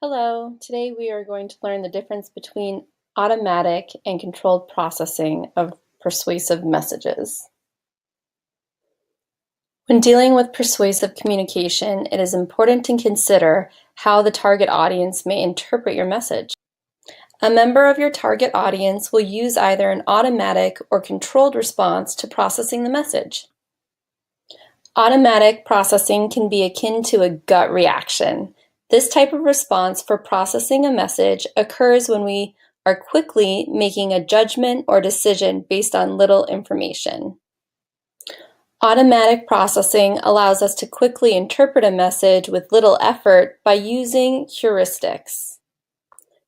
Hello, today we are going to learn the difference between automatic and controlled processing of persuasive messages. When dealing with persuasive communication, it is important to consider how the target audience may interpret your message. A member of your target audience will use either an automatic or controlled response to processing the message. Automatic processing can be akin to a gut reaction. This type of response for processing a message occurs when we are quickly making a judgment or decision based on little information. Automatic processing allows us to quickly interpret a message with little effort by using heuristics.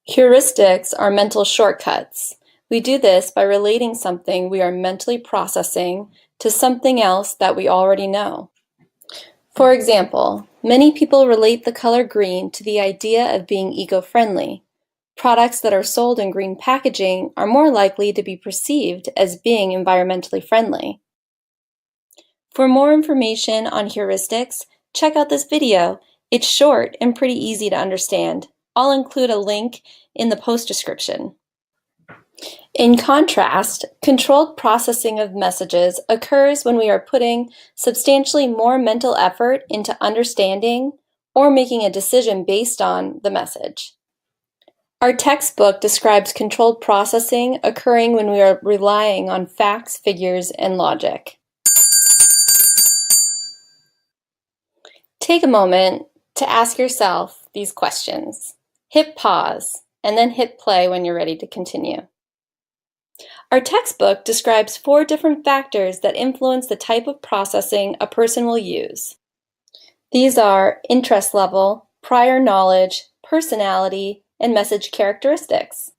Heuristics are mental shortcuts. We do this by relating something we are mentally processing to something else that we already know. For example, many people relate the color green to the idea of being eco-friendly. Products that are sold in green packaging are more likely to be perceived as being environmentally friendly. For more information on heuristics, check out this video. It's short and pretty easy to understand. I'll include a link in the post description. In contrast, controlled processing of messages occurs when we are putting substantially more mental effort into understanding or making a decision based on the message. Our textbook describes controlled processing occurring when we are relying on facts, figures, and logic. Take a moment to ask yourself these questions. Hit pause, and then hit play when you're ready to continue. Our textbook describes 4 different factors that influence the type of processing a person will use. These are interest level, prior knowledge, personality, and message characteristics.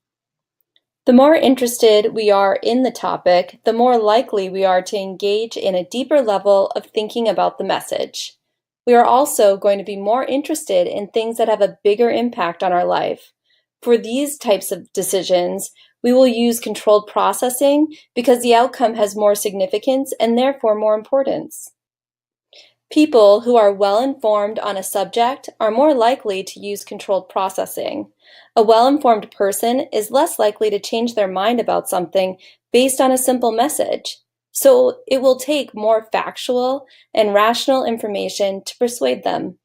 The more interested we are in the topic, the more likely we are to engage in a deeper level of thinking about the message. We are also going to be more interested in things that have a bigger impact on our life. For these types of decisions, we will use controlled processing because the outcome has more significance and therefore more importance. People who are well informed on a subject are more likely to use controlled processing. A well-informed person is less likely to change their mind about something based on a simple message, so it will take more factual and rational information to persuade them.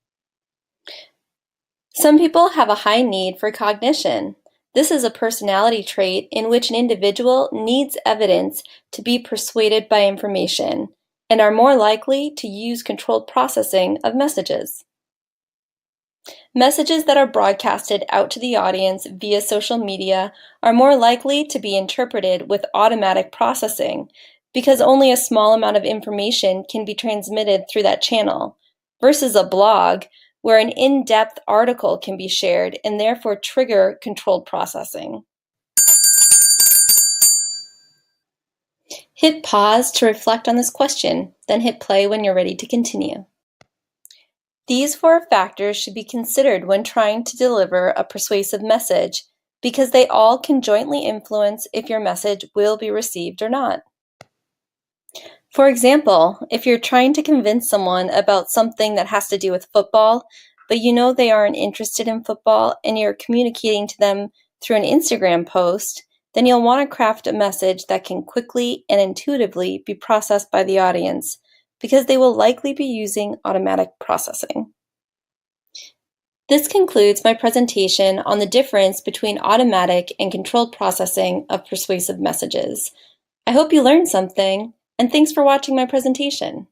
Some people have a high need for cognition. This is a personality trait in which an individual needs evidence to be persuaded by information and are more likely to use controlled processing of messages. Messages that are broadcasted out to the audience via social media are more likely to be interpreted with automatic processing because only a small amount of information can be transmitted through that channel, versus a blog where an in-depth article can be shared and therefore trigger controlled processing. Hit pause to reflect on this question, then hit play when you're ready to continue. These 4 factors should be considered when trying to deliver a persuasive message because they all can jointly influence if your message will be received or not. For example, if you're trying to convince someone about something that has to do with football, but you know they aren't interested in football and you're communicating to them through an Instagram post, then you'll want to craft a message that can quickly and intuitively be processed by the audience because they will likely be using automatic processing. This concludes my presentation on the difference between automatic and controlled processing of persuasive messages. I hope you learned something. And thanks for watching my presentation.